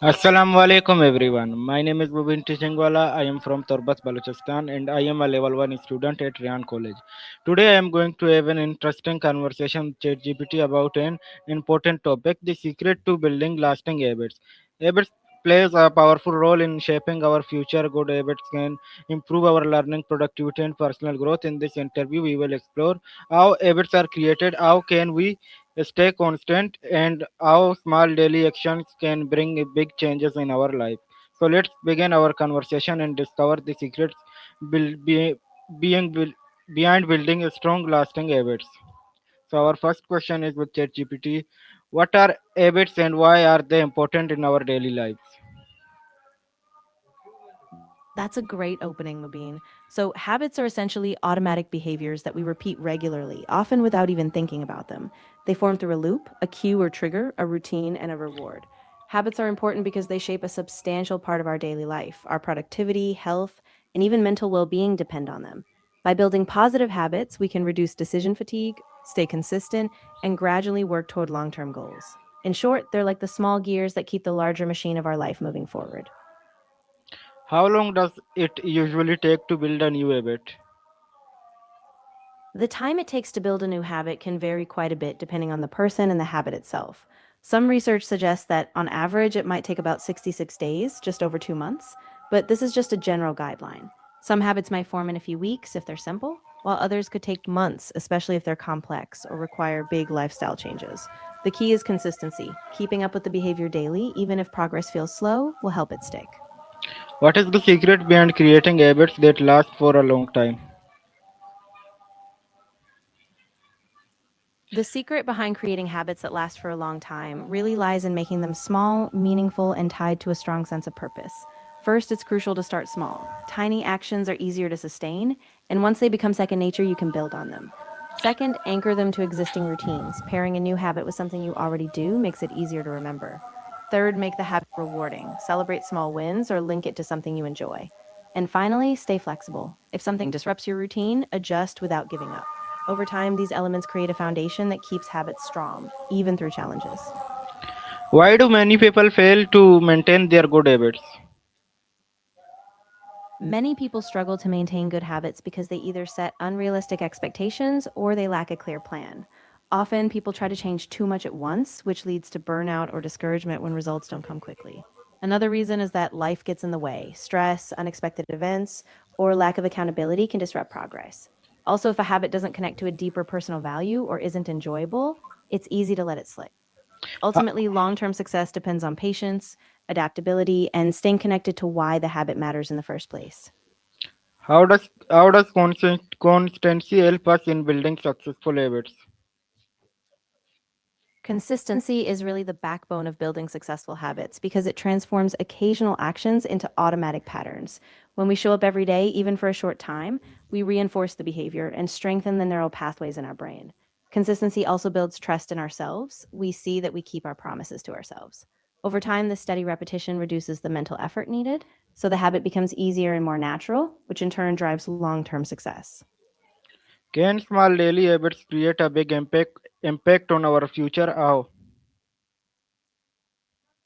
Assalamu alaikum everyone. My name is Mubeen Tishinwala. I am from Turbat, Balochistan and I am a level 1 student at Rehan College. Today I am going to have an interesting conversation with ChatGPT about an important topic, the secret to building lasting habits. Habits plays a powerful role in shaping our future. Good habits can improve our learning, productivity and personal growth. In this interview we will explore how habits are created, how can we stay constant, and how small daily actions can bring big changes in our life. So let's begin our conversation and discover the secrets build, be, being build, behind building a strong lasting habits. So our first question is with ChatGPT. What are habits and why are they important in our daily lives? That's a great opening, Mubeen. So, habits are essentially automatic behaviors that we repeat regularly, often without even thinking about them. They form through a loop, a cue or trigger, a routine, and a reward. Habits are important because they shape a substantial part of our daily life. Our productivity, health, and even mental well being depend on them. By building positive habits, we can reduce decision fatigue, stay consistent, and gradually work toward long term goals. In short, they're like the small gears that keep the larger machine of our life moving forward. How long does it usually take to build a new habit? The time it takes to build a new habit can vary quite a bit depending on the person and the habit itself. Some research suggests that on average it might take about 66 days, just over 2 months, but this is just a general guideline. Some habits might form in a few weeks if they're simple, while others could take months, especially if they're complex or require big lifestyle changes. The key is consistency. Keeping up with the behavior daily, even if progress feels slow, will help it stick. What is the secret behind creating habits that last for a long time? The secret behind creating habits that last for a long time really lies in making them small, meaningful, and tied to a strong sense of purpose. First, it's crucial to start small. Tiny actions are easier to sustain, and once they become second nature, you can build on them. Second, anchor them to existing routines. Pairing a new habit with something you already do makes it easier to remember. Third, make the habit rewarding. Celebrate small wins or link it to something you enjoy. And finally, stay flexible. If something disrupts your routine, adjust without giving up. Over time, these elements create a foundation that keeps habits strong, even through challenges. Why do many people fail to maintain their good habits? Many people struggle to maintain good habits because they either set unrealistic expectations or they lack a clear plan. Often, people try to change too much at once, which leads to burnout or discouragement when results don't come quickly. Another reason is that life gets in the way. Stress, unexpected events, or lack of accountability can disrupt progress. Also, if a habit doesn't connect to a deeper personal value or isn't enjoyable, it's easy to let it slip. Ho- Ultimately, long term success depends on patience, adaptability, and staying connected to why the habit matters in the first place. how does constancy help us in building successful habits? Consistency is really the backbone of building successful habits because it transforms occasional actions into automatic patterns. When we show up every day, even for a short time, we reinforce the behavior and strengthen the neural pathways in our brain. Consistency also builds trust in ourselves. We see that we keep our promises to ourselves. Over time, this steady repetition reduces the mental effort needed, so the habit becomes easier and more natural, which in turn drives long term success. Can small daily habits create a big impact on our future? How?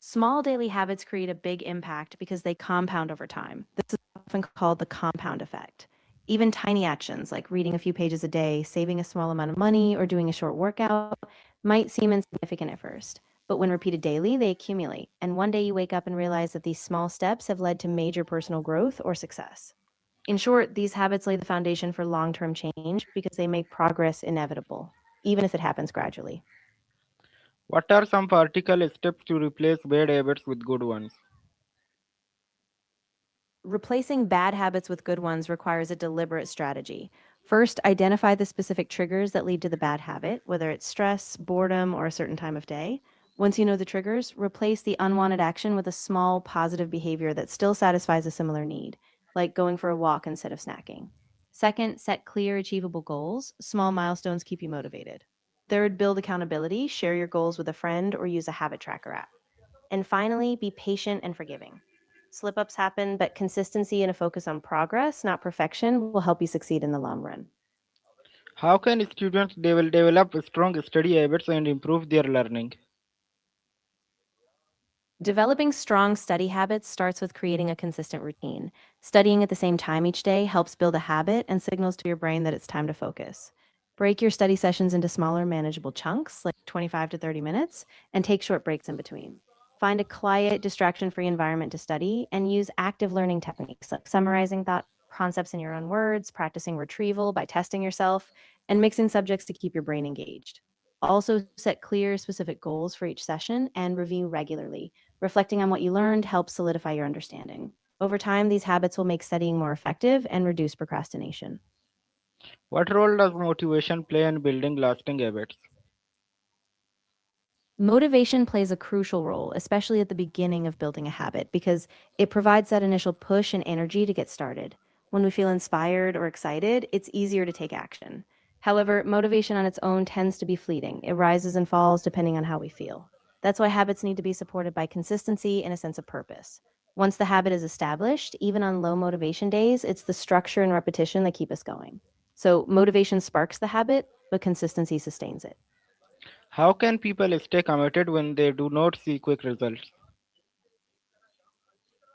Small daily habits create a big impact because they compound over time. This is often called the compound effect. Even tiny actions like reading a few pages a day, saving a small amount of money, or doing a short workout might seem insignificant at first. But when repeated daily, they accumulate. And one day you wake up and realize that these small steps have led to major personal growth or success. In short, these habits lay the foundation for long term change because they make progress inevitable, even if it happens gradually. What are some practical steps to replace bad habits with good ones? Replacing bad habits with good ones requires a deliberate strategy. First, identify the specific triggers that lead to the bad habit, whether it's stress, boredom, or a certain time of day. Once you know the triggers, replace the unwanted action with a small positive behavior that still satisfies a similar need, like going for a walk instead of snacking. Second, set clear, achievable goals. Small milestones keep you motivated. Third, build accountability. Share your goals with a friend or use a habit tracker app. And finally, be patient and forgiving. Slip ups happen, but consistency and a focus on progress, not perfection, will help you succeed in the long run. How can students develop strong study habits and improve their learning? Developing strong study habits starts with creating a consistent routine. Studying at the same time each day helps build a habit and signals to your brain that it's time to focus. Break your study sessions into smaller, manageable chunks, like 25 to 30 minutes, and take short breaks in between. Find a quiet, distraction free environment to study and use active learning techniques like summarizing thought concepts in your own words, practicing retrieval by testing yourself, and mixing subjects to keep your brain engaged. Also, set clear, specific goals for each session and review regularly. Reflecting on what you learned helps solidify your understanding. Over time, these habits will make studying more effective and reduce procrastination. What role does motivation play in building lasting habits? Motivation plays a crucial role, especially at the beginning of building a habit, because it provides that initial push and energy to get started. When we feel inspired or excited, it's easier to take action. However, motivation on its own tends to be fleeting. It rises and falls depending on how we feel. That's why habits need to be supported by consistency and a sense of purpose. Once the habit is established, even on low motivation days, it's the structure and repetition that keep us going. So, motivation sparks the habit, but consistency sustains it. How can people stay committed when they do not see quick results?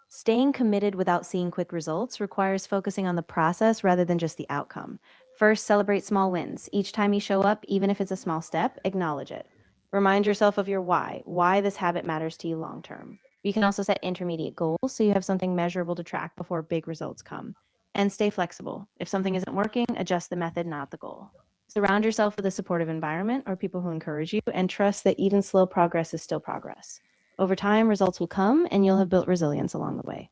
Staying committed without seeing quick results requires focusing on the process rather than just the outcome. First, celebrate small wins. Each time you show up, even if it's a small step, acknowledge it. Remind yourself of your why this habit matters to you long term. You can also set intermediate goals so you have something measurable to track before big results come. And stay flexible. If something isn't working, adjust the method, not the goal. Surround yourself with a supportive environment or people who encourage you, and trust that even slow progress is still progress. Over time, results will come and you'll have built resilience along the way.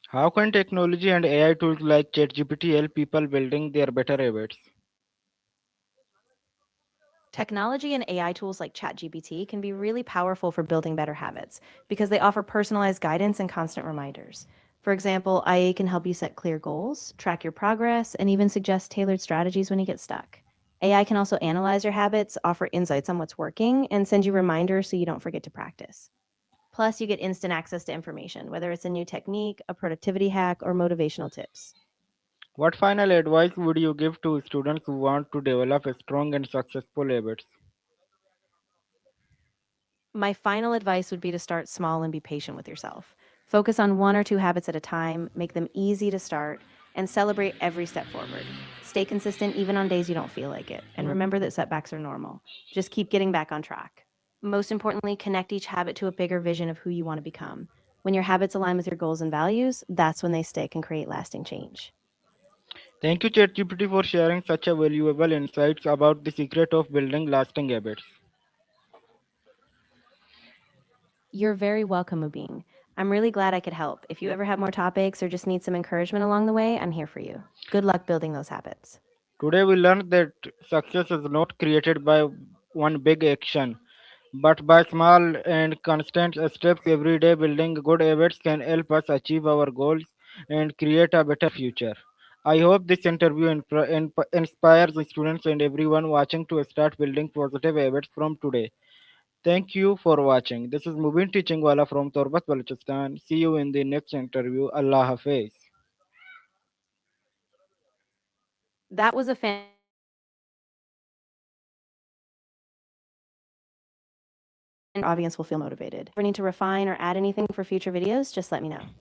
How can technology and AI tools like ChatGPT help people building their better habits? Technology and AI tools like ChatGPT can be really powerful for building better habits because they offer personalized guidance and constant reminders. For example, IA can help you set clear goals, track your progress, and even suggest tailored strategies when you get stuck. AI can also analyze your habits, offer insights on what's working, and send you reminders so you don't forget to practice. Plus, you get instant access to information, whether it's a new technique, a productivity hack, or motivational tips. What final advice would you give to students who want to develop a strong and successful habits? My final advice would be to start small and be patient with yourself. Focus on one or two habits at a time, make them easy to start, and celebrate every step forward. Stay consistent even on days you don't feel like it, and remember that setbacks are normal. Just keep getting back on track. Most importantly, connect each habit to a bigger vision of who you want to become. When your habits align with your goals and values, that's when they stick and create lasting change. Thank you, ChatGPT, for sharing such a valuable insights about the secret of building lasting habits. You're very welcome, Mubeen. I'm really glad I could help. If you ever have more topics or just need some encouragement along the way, I'm here for you. Good luck building those habits. Today, we learned that success is not created by one big action, but by small and constant steps every day. Building good habits can help us achieve our goals and create a better future. I hope this interview inspires the students and everyone watching to start building positive habits from today. Thank you for watching. This is Mubeen teaching wala from Turbat, Balochistan. See you in the next interview. Allah Hafiz. That was a fantastic interview. I hope our audience will feel motivated. If you ever need to refine or add anything for future videos, just let me know.